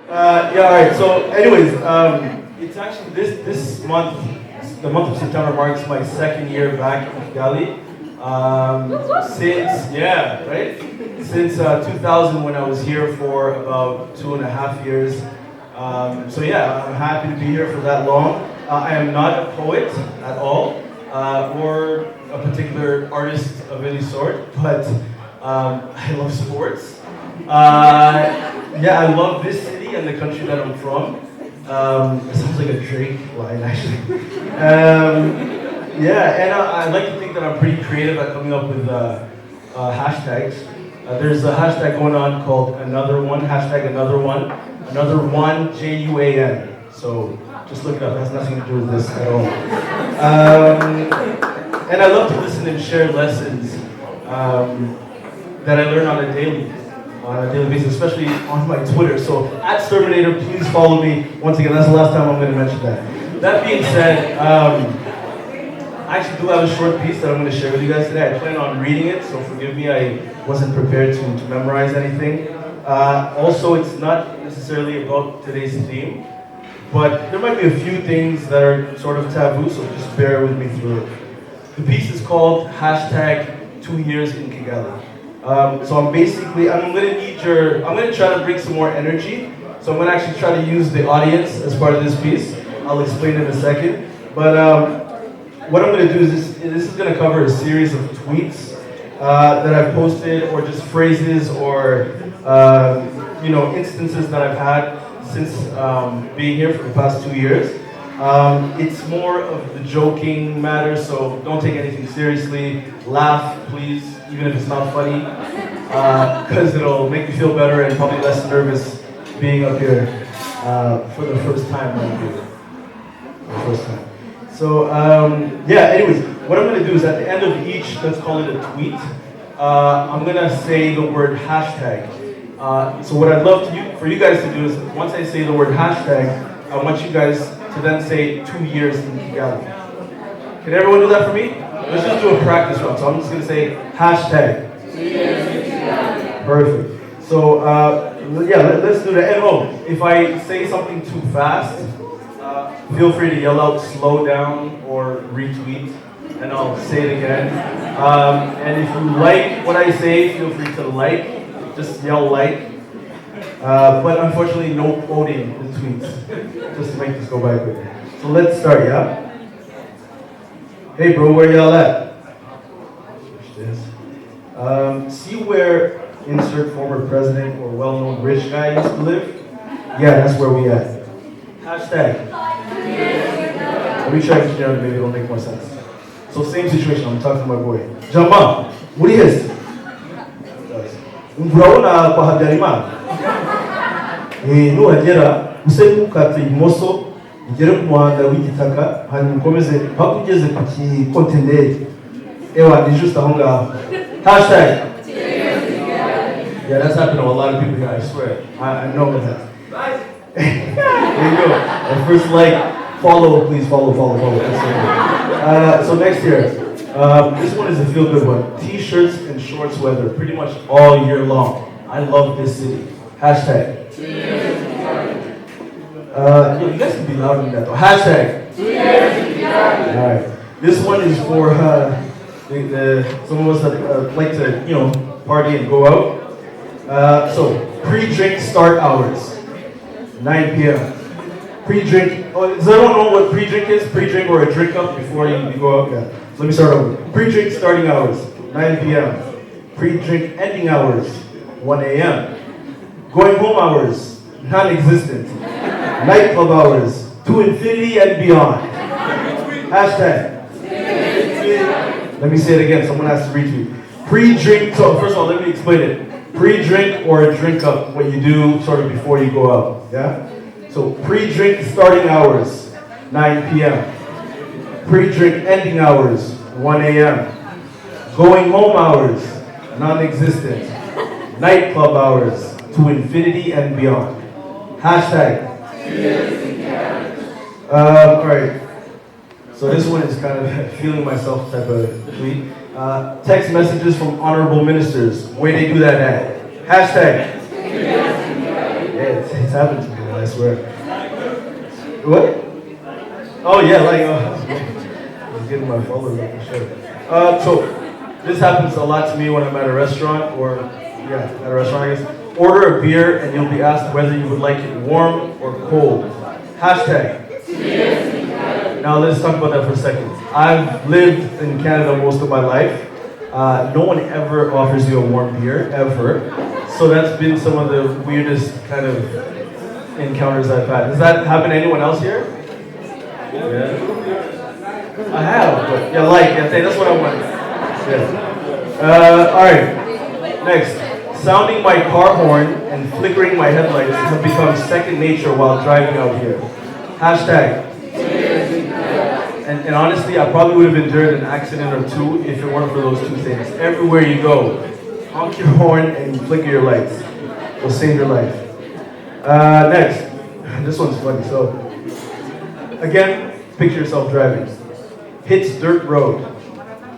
Yeah, all right. So, anyways, it's actually this month, the month of September marks my second year back in Kigali. Since yeah, right? Since 2000 when I was here for about 2.5 years. So yeah, I'm happy to be here for that long. I am not a poet at all, or a particular artist of any sort, but I love sports. Yeah, I love this city and the country that I'm from. It sounds like a Drake line, actually. Yeah, and I like to think that I'm pretty creative at coming up with hashtags. There's a hashtag going on called another one, hashtag another one, JUAN. So just look it up, it has nothing to do with this at all. And I love to listen and share lessons that I learn on a daily basis, especially on my Twitter. So at Terminator, please follow me. Once again, that's the last time I'm going to mention that. That being said, I actually do have a short piece that I'm going to share with you guys today. I plan on reading it, so forgive me, I wasn't prepared to memorize anything. Also, it's not necessarily about today's theme, but there might be a few things that are sort of taboo, so just bear with me through it. The piece is called hashtag 2 years in Kigali. So I'm going to try to bring some more energy. So I'm going to actually try to use the audience as part of this piece. I'll explain in a second. But what I'm going to do is this is going to cover a series of tweets that I've posted, or just phrases, or instances that I've had since being here for the past 2 years. It's more of the joking matter, so don't take anything seriously. Laugh, please, even if it's not funny, because it'll make you feel better and probably less nervous being up here for the first time. So, yeah, anyways, what I'm going to do is at the end of each, let's call it a tweet, I'm going to say the word hashtag. So what I'd love for you guys to do is, once I say the word hashtag, I want you guys to then say 2 years in Kigali. Can everyone do that for me? Let's just do a practice run. So I'm just going to say hashtag. 2 years in Kigali. Perfect. So, yeah, let's do that. And if I say something too fast, feel free to yell out slow down or retweet, and I'll say it again. And if you like what I say, feel free to just yell like. But unfortunately, no quoting the tweets, just to make this go by quicker. So let's start, yeah? Hey bro, where y'all at? See where insert former president or well-known rich guy used to live? Yeah, that's where we at. Hashtag. Let me try to get maybe it'll make more sense. So same situation, I'm talking to my boy. Jama, what is this? Umbraona kwa Habyarimana. Nuhagera use mukata ibumoso ugere ku muhanda w'igitaka hanyuma ukomeze mpaka ugeze ku kontineri. Ewa, ni just aho ngaho. Hashtag. Yeah, that's happened to a lot of people here, I swear. I know that. There you go. And first, follow, please follow. So next year, this one is a feel-good one. T-shirts and shorts weather, pretty much all year long. I love this city. Hashtag. You guys can be louder than that though. Hashtag. All right. This one is for some of us that like to party and go out. So pre-drink start hours, 9 p.m. Pre-drink. Does everyone know what pre-drink is? Pre-drink or a drink up before you go out? Yeah. So let me start over. Pre-drink starting hours, 9 p.m. Pre-drink ending hours, 1 a.m. Going home hours, non-existent. Nightclub hours, to infinity and beyond. Hashtag. Let me say it again, someone has to retweet. Pre-drink, so first of all, let me explain it. Pre-drink or a drink up, what you do sort of before you go out, yeah? So pre-drink starting hours, 9 p.m. Pre-drink ending hours, 1 a.m. Going home hours, non-existent. Nightclub hours, to infinity and beyond. Hashtag. Alright. So this one is kind of feeling myself type of tweet. Text messages from honorable ministers. Where they do that at? Hashtag. Yeah, it's happened to me. I swear. What? Oh yeah, like I was getting my followers up for sure. So this happens a lot to me when I'm at a restaurant, or yeah, at a restaurant I guess. Order a beer and you'll be asked whether you would like it warm or cold. Hashtag. Now let's talk about that for a second. I've lived in Canada most of my life. No one ever offers you a warm beer, ever. So that's been some of the weirdest kind of encounters I've had. Does that happen to anyone else here? Yeah. I have, but yeah, that's what I want. Yeah. Alright, next. Sounding my car horn and flickering my headlights have become second nature while driving out here. Hashtag. And honestly, I probably would have endured an accident or two if it weren't for those two things. Everywhere you go, honk your horn and flicker your lights. It'll save your life. Next. This one's funny. So, again, picture yourself driving. Hits dirt road.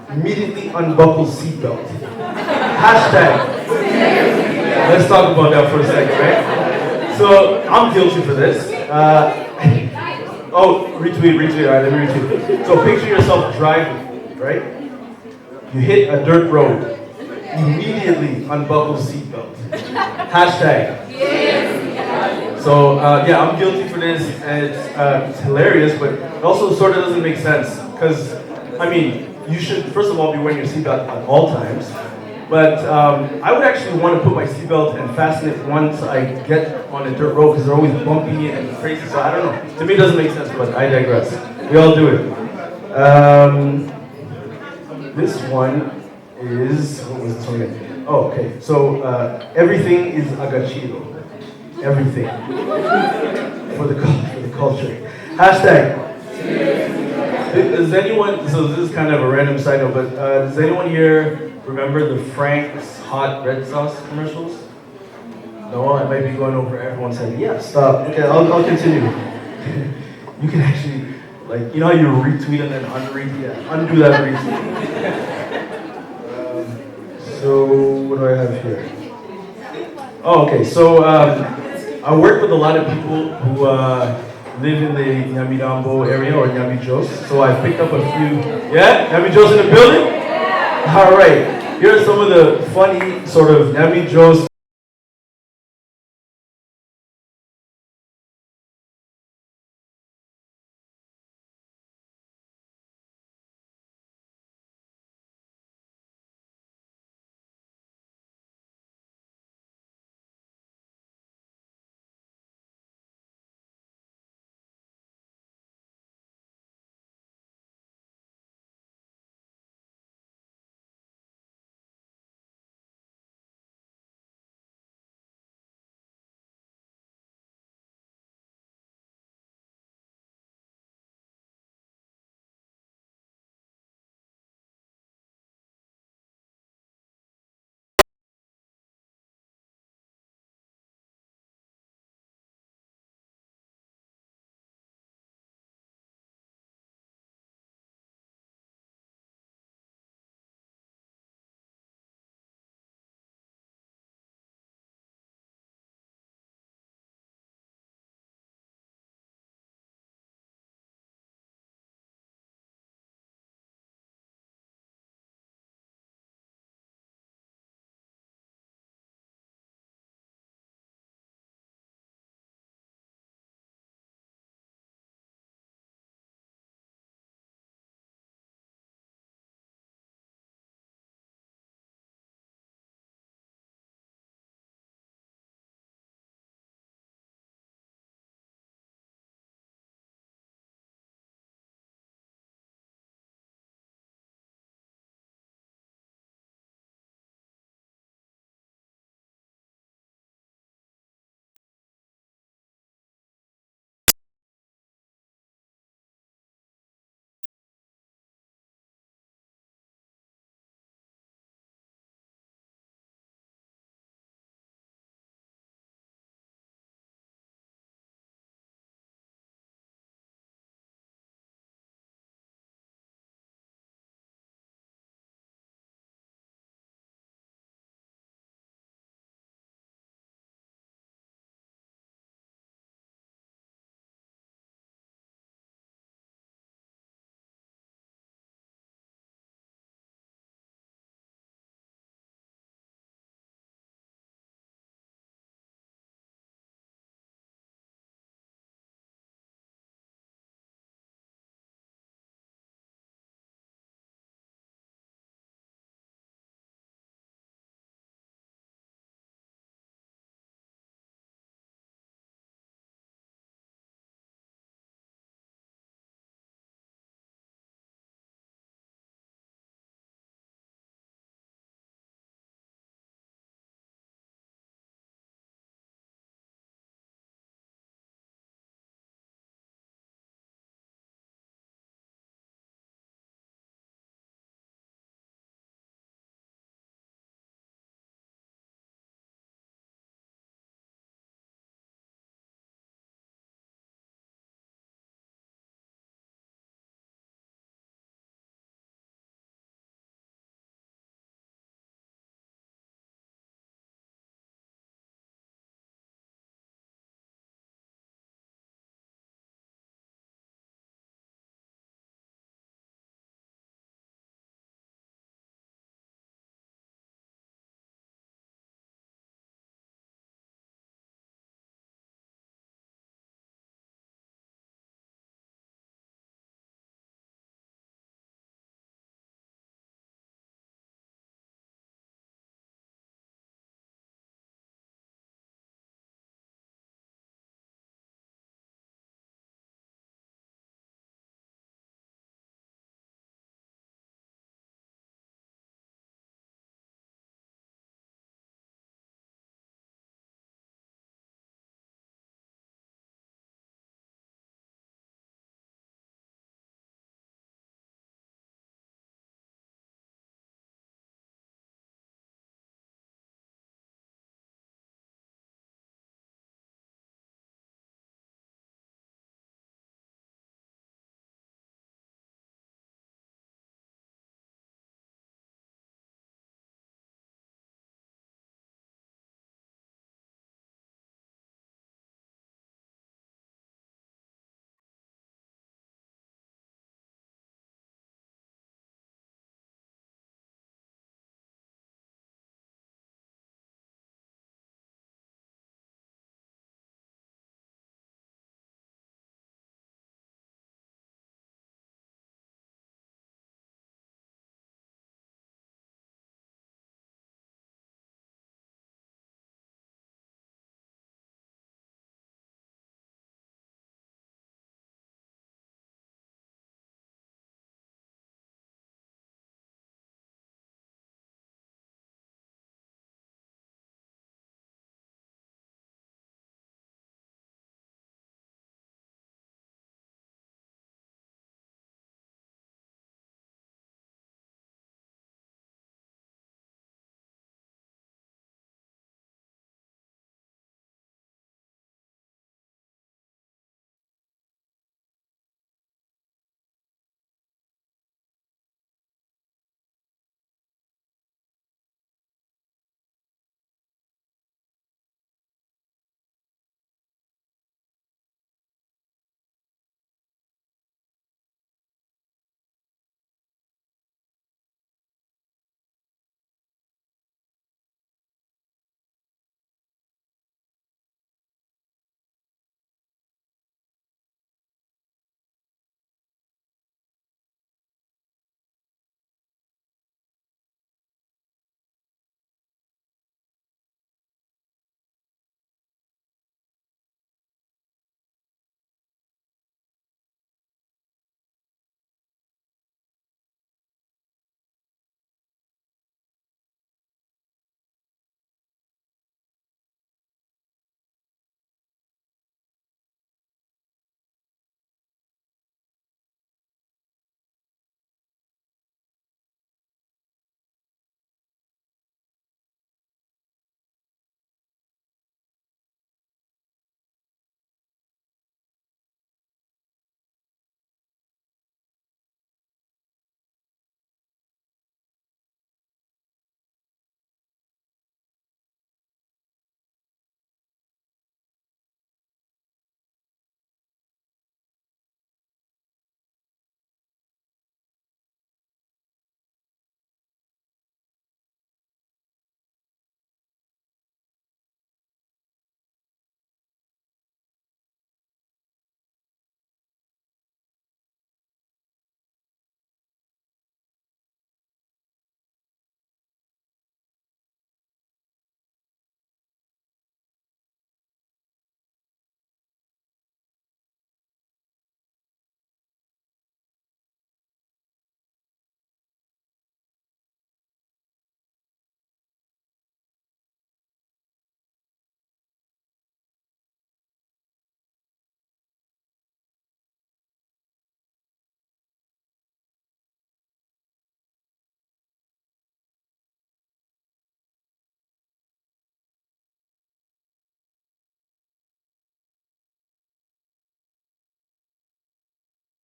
Immediately unbuckle seatbelt. Hashtag. Let's talk about that for a second, right? So, I'm guilty for this. Oh, retweet, alright, let me retweet. So picture yourself driving, right? You hit a dirt road. Immediately unbuckle seatbelt. Hashtag. So, yeah, I'm guilty for this, and it's hilarious, but it also sort of doesn't make sense. Because, I mean, you should, first of all, be wearing your seatbelt at all times. But I would actually want to put my seatbelt and fasten it once I get on a dirt road because they're always bumpy and crazy. So I don't know. To me, it doesn't make sense, but I digress. We all do it. This one is, what was this one again? Oh, okay. So everything is agachido. Everything. For the culture. Hashtag. Does anyone, so this is kind of a random side note, but does anyone here remember the Frank's hot red sauce commercials? No, I might be going over everyone's head. Yeah, stop. Okay, I'll continue. You can actually, like, you know how you retweet and then unretweet? Yeah, undo that retweet. So, what do I have here? Oh, okay, so I work with a lot of people who live in the Nyamirambo area or Nyamijos. So I picked up a few. Yeah? Nyamijos in the building? All right. Here are some of the funny sort of Nyamijos